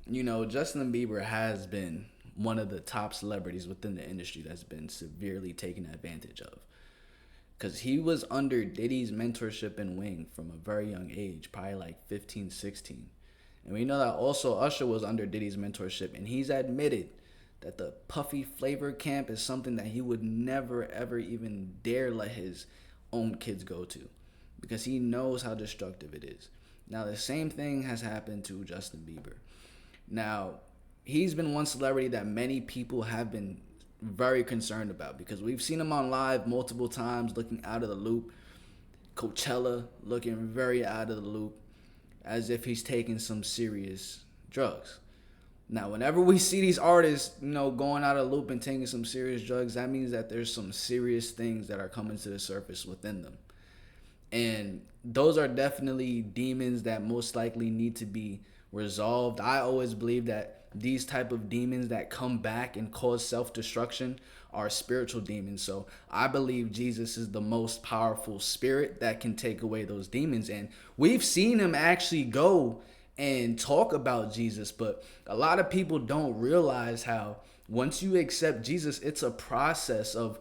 Justin Bieber has been one of the top celebrities within the industry that's been severely taken advantage of. Because he was under Diddy's mentorship and wing from a very young age, probably like 15, 16. And we know that also Usher was under Diddy's mentorship, and he's admitted that the puffy flavor camp is something that he would never, ever even dare let his own kids go to because he knows how destructive it is. Now, the same thing has happened to Justin Bieber. Now, he's been one celebrity that many people have been very concerned about because we've seen him on live multiple times looking out of the loop. Coachella looking very out of the loop as if he's taking some serious drugs. Now, whenever we see these artists, going out of the loop and taking some serious drugs, that means that there's some serious things that are coming to the surface within them. And those are definitely demons that most likely need to be resolved. I always believe that these type of demons that come back and cause self-destruction are spiritual demons. So I believe Jesus is the most powerful spirit that can take away those demons. And we've seen him actually go and talk about Jesus, but a lot of people don't realize how once you accept Jesus, it's a process of,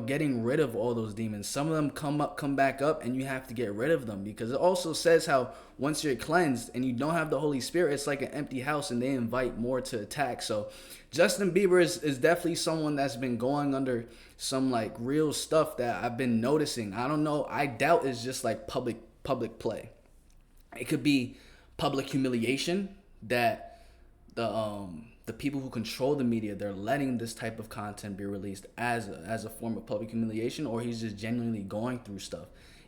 getting rid of all those demons. Some of them come back up and you have to get rid of them because it also says how once you're cleansed and you don't have the Holy Spirit, it's like an empty house and they invite more to attack. So Justin Bieber is definitely someone that's been going under some like real stuff that I've been noticing. I don't know. I doubt it's just like public play. It could be public humiliation that the people who control the media, they're letting this type of content be released as a form of public humiliation, or he's just genuinely going through stuff.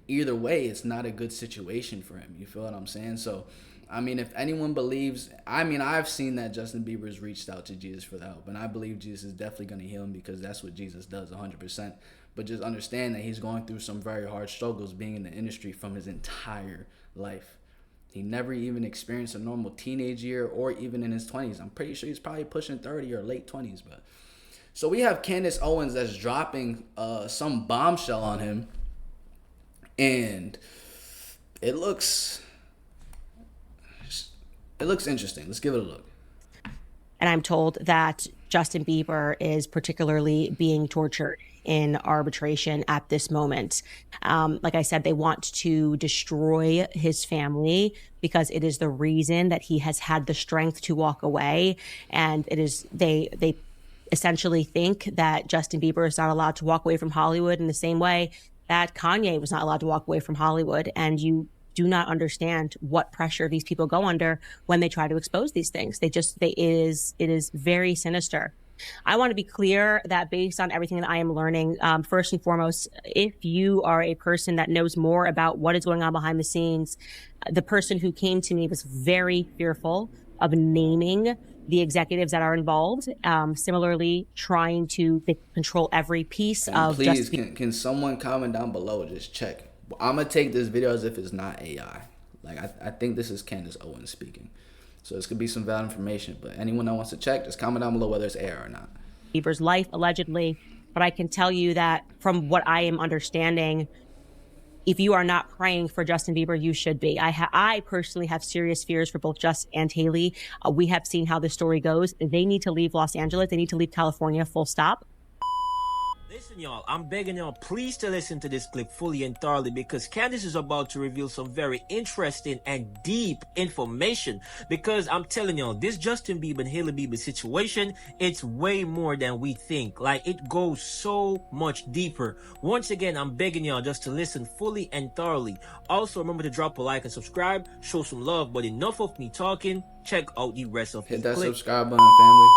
Either way, it's not a good situation for him. You feel what I'm saying? So, if anyone believes, I've seen that Justin Bieber's reached out to Jesus for the help, and I believe Jesus is definitely going to heal him because that's what Jesus does 100%. But just understand that he's going through some very hard struggles being in the industry from his entire life. He never even experienced a normal teenage year or even in his 20s. I'm pretty sure he's probably pushing 30 or late 20s. But so we have Candace Owens that's dropping some bombshell on him. And it looks interesting. Let's give it a look. And I'm told that Justin Bieber is particularly being tortured in arbitration at this moment. Like I said, they want to destroy his family because it is the reason that he has had the strength to walk away. And it is they essentially think that Justin Bieber is not allowed to walk away from Hollywood in the same way that Kanye was not allowed to walk away from Hollywood. And you do not understand what pressure these people go under when they try to expose these things. It is very sinister. I want to be clear that based on everything that I am learning, first and foremost, if you are a person that knows more about what is going on behind the scenes, the person who came to me was very fearful of naming the executives that are involved. Similarly, trying to control every piece of. Please, can someone comment down below? Just check. I'm gonna take this video as if it's not AI. Like I think this is Candace Owens speaking. So this could be some valid information, but anyone that wants to check, just comment down below whether it's AI or not. Bieber's life, allegedly. But I can tell you that from what I am understanding, if you are not praying for Justin Bieber, you should be. I personally have serious fears for both Justin and Haley. We have seen how the story goes. They need to leave Los Angeles. They need to leave California, full stop. Listen, y'all, I'm begging y'all please to listen to this clip fully and thoroughly because Candace is about to reveal some very interesting and deep information because I'm telling y'all, this Justin Bieber and Hailey Bieber situation, it's way more than we think. Like, it goes so much deeper. Once again, I'm begging y'all just to listen fully and thoroughly. Also, remember to drop a like and subscribe, show some love, but enough of me talking. Check out the rest of the clip. Hit that subscribe button, family.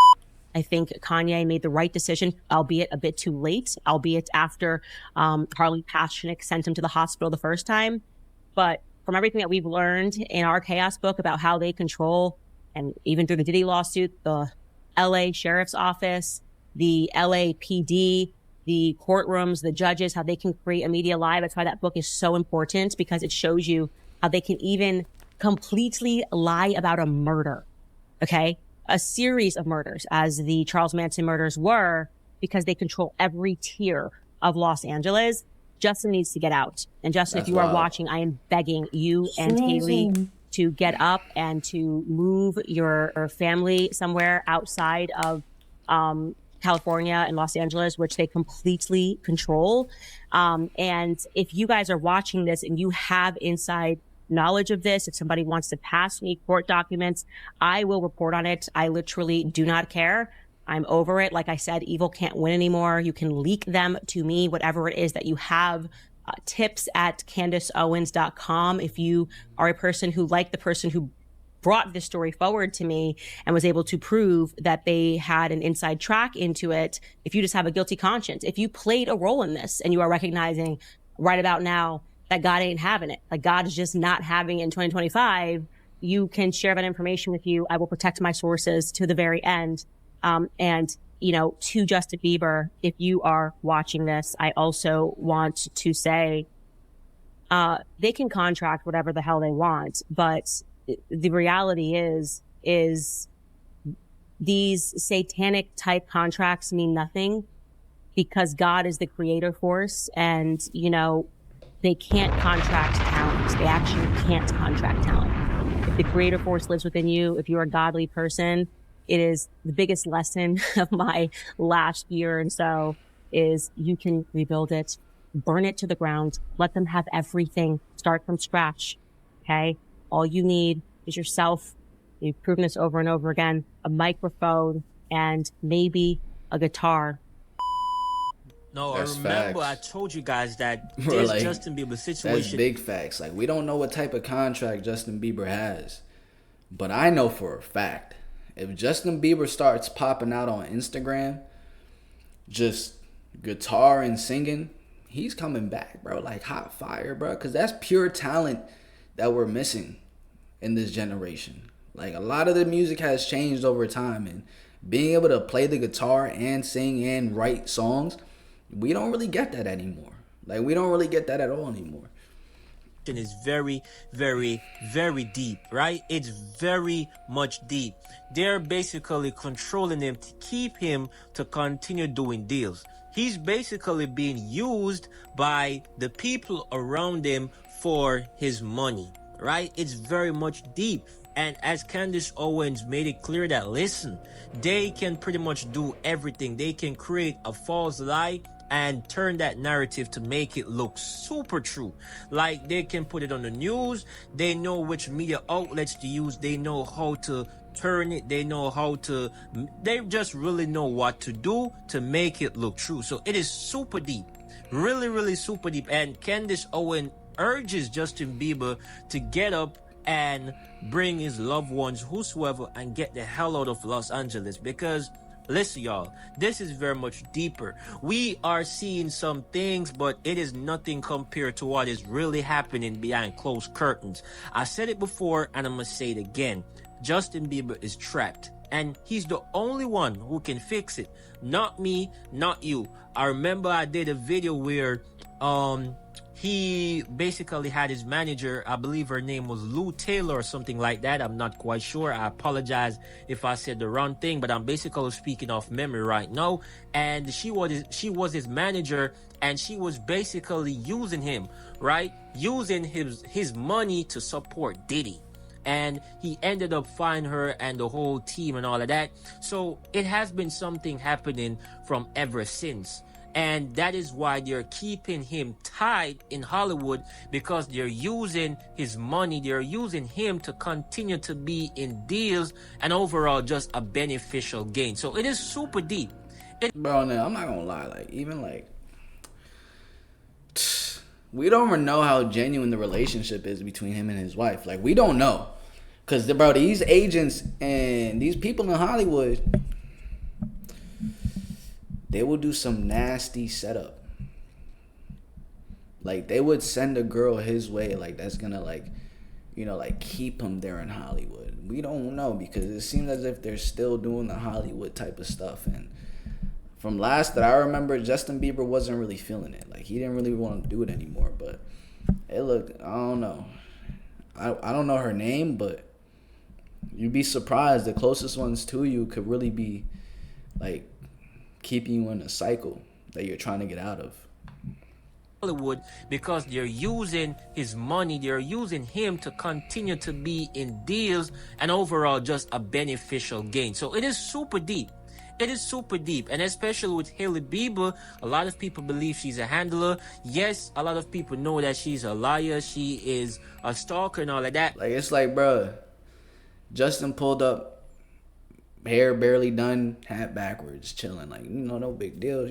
I think Kanye made the right decision, albeit a bit too late, albeit after Harley Paschick sent him to the hospital the first time. But from everything that we've learned in our Chaos book about how they control, and even through the Diddy lawsuit, the LA Sheriff's Office, the LAPD, the courtrooms, the judges, how they can create a media lie. That's why that book is so important, because it shows you how they can even completely lie about a murder, okay? A series of murders, as the Charles Manson murders were, because they control every tier of Los Angeles. Justin needs to get out. And Justin, if you are watching, I am begging you and Haley to get up and to move your family somewhere outside of California and Los Angeles, which they completely control. And if you guys are watching this and you have inside knowledge of this, if somebody wants to pass me court documents, I will report on it. I literally do not care. I'm over it. Like I said, evil can't win anymore. You can leak them to me, whatever it is that you have. Tips at CandaceOwens.com. If you are a person who, like the person who brought this story forward to me and was able to prove that they had an inside track into it, if you just have a guilty conscience, if you played a role in this and you are recognizing right about now that God ain't having it, like God is just not having it in 2025, you can share that information with you. I will protect my sources to the very end. And to Justin Bieber, if you are watching this, I also want to say, they can contract whatever the hell they want, but the reality is these satanic type contracts mean nothing because God is the creator force, and, they can't contract talent. They actually can't contract talent. If the creator force lives within you, if you're a godly person, it is the biggest lesson of my last year and so is you can rebuild it, burn it to the ground, let them have everything, start from scratch. Okay. All you need is yourself. You've proven this over and over again, a microphone and maybe a guitar. No, That's I remember facts. I told you guys that Bro, this like, Justin Bieber that's situation. big facts. Like, we don't know what type of contract Justin Bieber has, but I know for a fact if Justin Bieber starts popping out on Instagram, just guitar and singing, he's coming back, bro. Like hot fire, bro. Because that's pure talent that we're missing in this generation. Like, a lot of the music has changed over time, and being able to play the guitar and sing and write songs, we don't really get that anymore. Like, we don't really get that at all anymore. Is very, very, very deep, right? It's very much deep. They're basically controlling him to keep him to continue doing deals. He's basically being used by the people around him for his money, right? It's very much deep. And as Candace Owens made it clear that, listen, they can pretty much do everything. They can create a false lie and turn that narrative to make it look super true. Like, they can put it on the news. They know which media outlets to use. They know how to turn it. They just really know what to do to make it look true. So it is super deep. Really, really super deep. And Candace Owens urges Justin Bieber to get up and bring his loved ones, whosoever, and get the hell out of Los Angeles, because listen, y'all, this is very much deeper. We are seeing some things, but it is nothing compared to what is really happening behind closed curtains. I said it before, and I'm going to say it again. Justin Bieber is trapped, and he's the only one who can fix it. Not me, not you. I remember I did a video where he basically had his manager, I believe her name was Lou Taylor or something like that. I'm not quite sure. I apologize if I said the wrong thing, but I'm basically speaking off memory right now. And she was his manager, and she was basically using him, right? Using his money to support Diddy. And he ended up finding her and the whole team and all of that. So it has been something happening from ever since. And that is why they're keeping him tied in Hollywood, because they're using his money. They're using him to continue to be in deals and overall just a beneficial gain. So it is super deep. Bro, now, I'm not gonna lie. Like, even like, we don't even know how genuine the relationship is between him and his wife. Like, we don't know. Because, bro, these agents and these people in Hollywood, they will do some nasty setup. Like, they would send a girl his way, like, that's gonna, like, keep him there in Hollywood. We don't know, because it seems as if they're still doing the Hollywood type of stuff. And from last that I remember, Justin Bieber wasn't really feeling it. Like, he didn't really want to do it anymore. But it looked, I don't know. I don't know her name, but you'd be surprised. The closest ones to you could really be, like, keeping you in a cycle that you're trying to get out of. Hollywood because they're using his money, they're using him to continue to be in deals and overall just a beneficial gain. So it is super deep. It is super deep, and especially with Hailey Bieber, a lot of people believe she's a handler. Yes, a lot of people know that she's a liar, she is a stalker and all of that. Like, it's like, bro, Justin pulled up, hair barely done, hat backwards, chilling. Like, no big deal.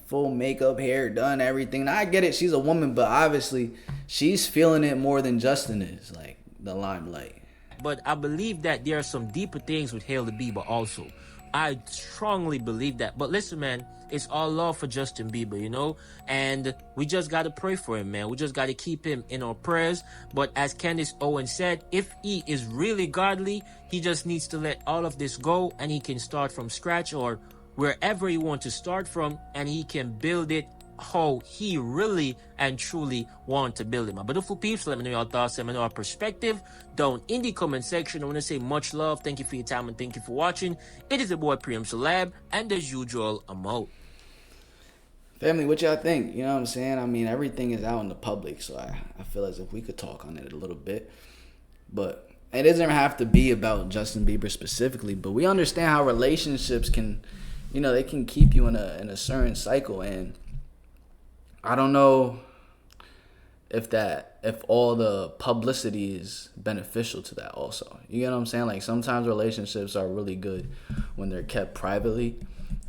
Full makeup, hair done, everything. Now, I get it, she's a woman, but obviously she's feeling it more than Justin is, like, the limelight. But I believe that there are some deeper things with Hailey Bieber also. I strongly believe that. But listen, man, it's all love for Justin Bieber, and we just got to pray for him, man. We just got to keep him in our prayers. But as Candace Owens said, if he is really godly, he just needs to let all of this go and he can start from scratch or wherever he wants to start from, and he can build it how he really and truly want to build it. My beautiful peeps, let me know your thoughts, let me know your perspective down in the comment section. I want to say much love, thank you for your time, and thank you for watching. It is your boy Priyam Celeb, and as usual, I'm out. Family, what y'all think? You know what I'm saying? I mean, everything is out in the public, so I feel as if we could talk on it a little bit. But it doesn't have to be about Justin Bieber specifically, but we understand how relationships can, they can keep you in a certain cycle. And I don't know if all the publicity is beneficial to that also. You know what I'm saying? Like, sometimes relationships are really good when they're kept privately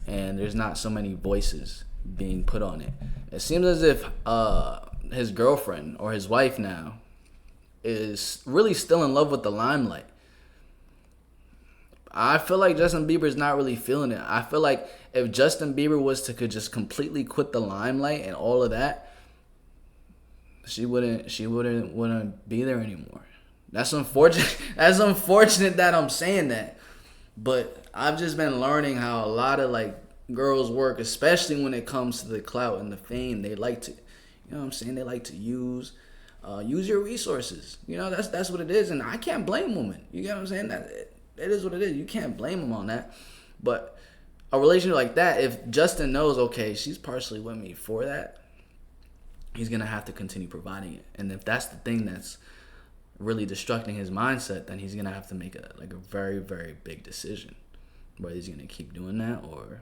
and there's not so many voices being put on it. It seems as if his girlfriend or his wife now is really still in love with the limelight. I feel like Justin Bieber's not really feeling it. I feel like if Justin Bieber was to could just completely quit the limelight and all of that, she wouldn't be there anymore. That's unfortunate. That's unfortunate that I'm saying that. But I've just been learning how a lot of girls work, especially when it comes to the clout and the fame. They like to, they like to use your resources. That's what it is, and I can't blame women. You get what I'm saying? That it is what it is. You can't blame them on that. But a relationship like that, if Justin knows, okay, she's partially with me for that, he's gonna have to continue providing it. And if that's the thing that's really destructing his mindset, then he's gonna have to make a very, very big decision, whether he's gonna keep doing that or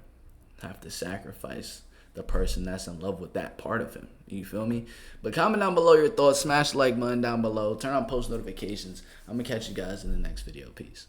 have to sacrifice the person that's in love with that part of him. You feel me? But comment down below your thoughts. Smash the like button down below. Turn on post notifications. I'm gonna catch you guys in the next video. Peace.